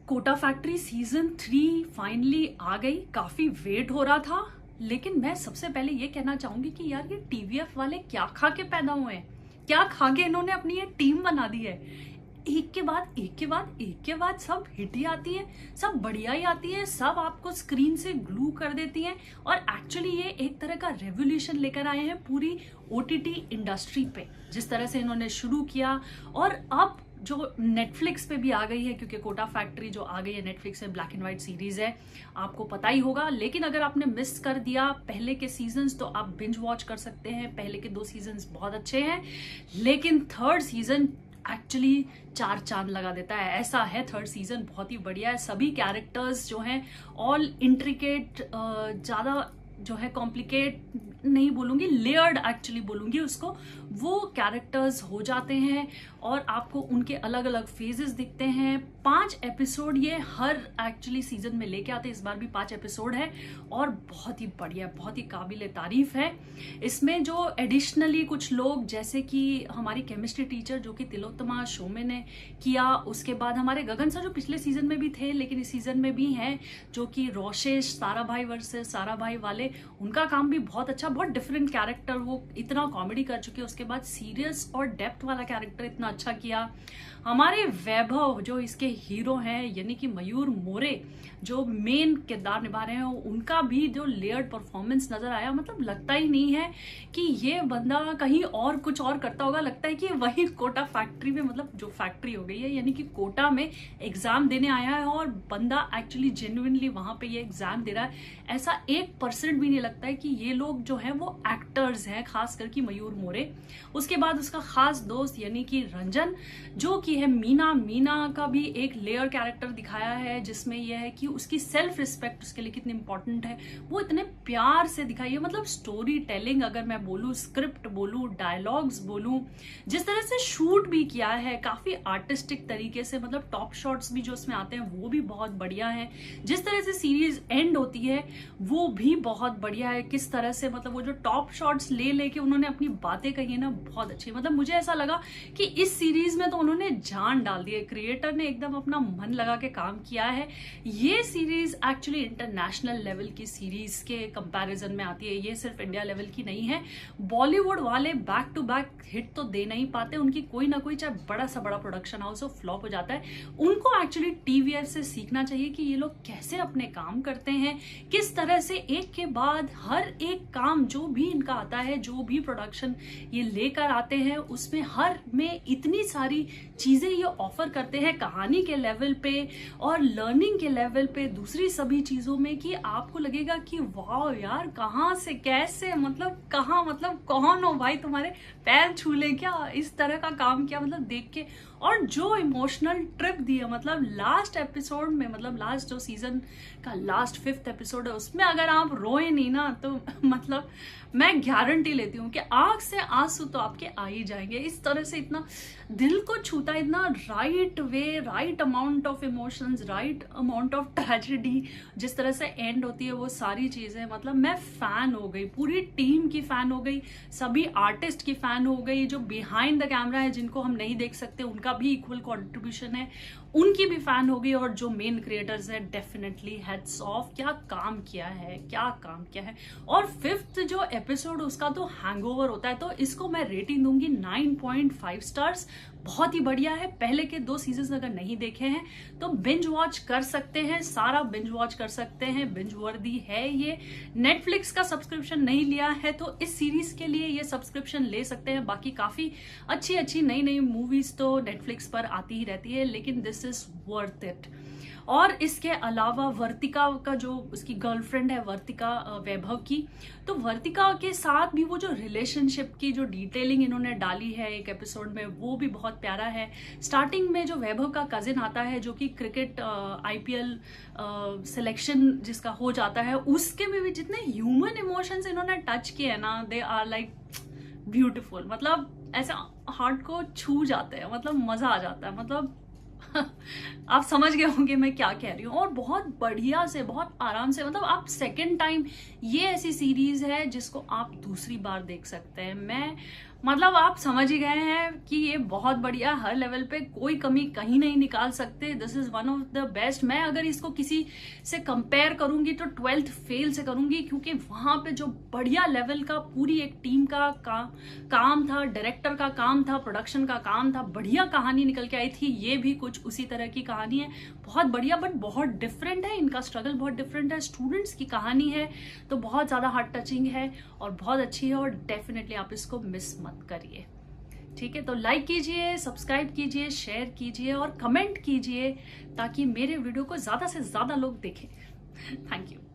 Kota factory season 3 finally आ गई। काफी wait हो रहा था, लेकिन मैं सबसे पहले ये कहना चाहूंगी कि यार ये टीवीएफ वाले क्या खा के पैदा हुए हैं, क्या खा के इन्होंने अपनी ये टीम बना दी है। एक के बाद एक के बाद एक के बाद सब हिट ही आती है, सब बढ़िया ही आती है, सब आपको स्क्रीन से ग्लू कर देती हैं। और एक्चुअली ये एक तरह का रेवोल्यूशन लेकर आए हैं पूरी ओटीटी इंडस्ट्री पे, जिस तरह से इन्होंने शुरू किया। और अब जो नेटफ्लिक्स पे भी आ गई है, क्योंकि कोटा फैक्ट्री जो आ गई है नेटफ्लिक्स में, ब्लैक एंड व्हाइट सीरीज है, आपको पता ही होगा। लेकिन अगर आपने मिस कर दिया पहले के सीजन्स तो आप बिंज वॉच कर सकते हैं। पहले के 2 सीजन्स बहुत अच्छे हैं, लेकिन 3rd सीजन एक्चुअली 4 चांद लगा देता है। ऐसा है, 3rd सीजन बहुत ही बढ़िया है। सभी कैरेक्टर्स जो हैं ऑल इंट्रिकेट, ज्यादा जो है कॉम्प्लिकेट नहीं बोलूंगी, लेयर्ड एक्चुअली बोलूंगी उसको, वो कैरेक्टर्स हो जाते हैं और आपको उनके अलग अलग फेजेस दिखते हैं। 5 एपिसोड ये हर एक्चुअली सीजन में लेके आते हैं। इस बार भी 5 एपिसोड है और बहुत ही बढ़िया, बहुत ही काबिल तारीफ है। इसमें जो एडिशनली कुछ लोग, जैसे कि हमारी केमिस्ट्री टीचर जो कि तिलोत्तमा शोमे ने किया, उसके बाद हमारे गगन सर जो पिछले सीजन में भी थे लेकिन इस सीजन में भी हैं, जो कि रोशेश साराभाई वर्सेस साराभाई वाले, उनका काम भी बहुत अच्छा, बहुत डिफरेंट कैरेक्टर। वो इतना कॉमेडी कर चुके, उसके बाद सीरियस और डेप्थ वाला कैरेक्टर इतना अच्छा किया। हमारे वैभव जो इसके हीरो हैं, यानी कि मयूर मोरे जो मेन किरदार निभा रहे हैं, उनका भी जो लेयर्ड परफॉर्मेंस नजर आया। मतलब लगता ही नहीं है कि ये बंदा कहीं और कुछ और करता होगा, लगता है कि वही कोटा फैक्ट्री में, मतलब जो फैक्ट्री हो गई है यानी कि कोटा में एग्जाम देने आया है और बंदा एक्चुअली जेन्युइनली वहां पे ये एग्जाम दे रहा है। ऐसा 1% भी नहीं लगता है कि ये लोग जो है वो एक्टर्स हैं, खास करके मयूर मोरे। उसके बाद उसका खास दोस्त यानी कि रंजन, जो कि है मीना का भी एक लेयर कैरेक्टर दिखाया है, जिसमें यह है कि उसकी सेल्फ रिस्पेक्ट उसके लिए कितनी इंपॉर्टेंट है, वो इतने प्यार से दिखाई है। मतलब स्टोरी टेलिंग अगर मैं बोलूं, स्क्रिप्ट बोलूं, डायलॉग्स बोलूं, जिस तरह से शूट भी किया है काफी आर्टिस्टिक तरीके से, मतलब टॉप शॉट्स भी जो उसमें आते हैं वो भी बहुत बढ़िया है। जिस तरह से सीरीज एंड होती है वो भी बहुत बढ़िया है। किस तरह से मतलब वो जो टॉप शॉट्स लेके उन्होंने अपनी बातें कही है ना, बहुत अच्छी। मतलब मुझे ऐसा लगा कि इस सीरीज में तो उन्होंने जान डाल दी है, क्रिएटर ने एकदम अपना मन लगा के काम किया है। ये सीरीज एक्चुअली इंटरनेशनल लेवल की सीरीज के कंपैरिजन में आती है, ये सिर्फ इंडिया लेवल की नहीं है। बॉलीवुड वाले बैक टू बैक हिट तो दे नहीं पाते, उनकी कोई ना कोई, चाहे बड़ा सा बड़ा प्रोडक्शन हाउस हो, फ्लॉप हो जाता है। उनको एक्चुअली टीवीएफ से सीखना चाहिए कि ये लोग कैसे अपने काम करते हैं, किस तरह से एक के बाद हर एक काम जो भी इनका आता है, जो भी प्रोडक्शन ये लेकर आते हैं, उसमें हर में इतनी सारी चीजें ये ऑफर करते हैं, कहानी के लेवल पे और लर्निंग के लेवल पे, दूसरी सभी चीजों में, कि आपको लगेगा कि वाह यार, कहाँ से कैसे, मतलब कहाँ, मतलब कौन हो भाई, तुम्हारे पैर छू ले क्या, इस तरह का काम किया। मतलब देख के, और जो इमोशनल ट्रिप दिया, मतलब लास्ट एपिसोड में, मतलब लास्ट जो सीजन का लास्ट 5th एपिसोड है, उसमें अगर आप रोए नहीं ना तो मतलब मैं गारंटी लेती हूँ कि आंख से आंसू तो आपके आ ही जाएंगे। इस तरह से इतना दिल को छूता, इतना right way, right amount of emotions, right amount of tragedy, जिस तरह से एंड होती है, वो सारी चीजें, मतलब मैं फैन हो गई, पूरी टीम की फैन हो गई, सभी आर्टिस्ट की फैन हो गई। जो बिहाइंड द कैमरा है, जिनको हम नहीं देख सकते, उनका भी इक्वल कॉन्ट्रीब्यूशन है, उनकी भी फैन हो गई। और जो मेन क्रिएटर्स है, डेफिनेटली हेड्स ऑफ, क्या काम किया है, क्या काम किया है। और 5th जो एपिसोड उसका तो हैंगओवर होता है, तो इसको मैं रेटिंग दूंगी 9.5 स्टार्स। बहुत ही बढ़िया है। पहले के 2 सीजन अगर नहीं देखे हैं तो बिंज वॉच कर सकते हैं, सारा बिंज वॉच कर सकते हैं, बिंज वर्दी है ये। नेटफ्लिक्स का सब्सक्रिप्शन नहीं लिया है तो इस सीरीज के लिए ये सब्सक्रिप्शन ले सकते हैं। बाकी काफी अच्छी अच्छी नई नई मूवीज तो नेटफ्लिक्स पर आती ही रहती है, लेकिन दिस इज वर्थ इट। और इसके अलावा वर्तिका का, जो उसकी गर्लफ्रेंड है वर्तिका वैभव की, तो वर्तिका के साथ भी वो जो रिलेशनशिप की जो डिटेलिंग इन्होंने डाली है एक एपिसोड में, वो भी बहुत प्यारा है। स्टार्टिंग में जो वैभव का कजिन आता है, जो कि क्रिकेट IPL सिलेक्शन जिसका हो जाता है, उसके में भी जितने ह्यूमन इमोशंस इन्होंने टच किए हैं ना, दे आर लाइक ब्यूटिफुल। मतलब ऐसा हार्ट को छू जाते हैं, मतलब मजा आ जाता है। मतलब आप समझ गए होंगे मैं क्या कह रही हूँ। और बहुत बढ़िया से, बहुत आराम से, मतलब आप सेकंड टाइम, ये ऐसी सीरीज है जिसको आप दूसरी बार देख सकते हैं। मैं मतलब आप समझ ही गए हैं कि ये बहुत बढ़िया, हर लेवल पे कोई कमी कहीं नहीं निकाल सकते। This is one of the best. मैं अगर इसको किसी से कंपेयर करूंगी तो 12th फेल से करूंगी, क्योंकि वहां पे जो बढ़िया लेवल का पूरी एक टीम का काम था, डायरेक्टर का काम था, प्रोडक्शन का काम था, बढ़िया कहानी निकल के आई थी। ये भी कुछ उसी तरह की कहानी है, बहुत बढ़िया, बट बहुत डिफरेंट है। इनका स्ट्रगल बहुत डिफरेंट है, स्टूडेंट्स की कहानी है तो बहुत ज्यादा हार्ट टचिंग है और बहुत अच्छी है, और डेफिनेटली आप इसको मिस मत करिए। ठीक है, तो लाइक कीजिए, सब्सक्राइब कीजिए, शेयर कीजिए और कमेंट कीजिए ताकि मेरे वीडियो को ज्यादा से ज्यादा लोग देखें। Thank you.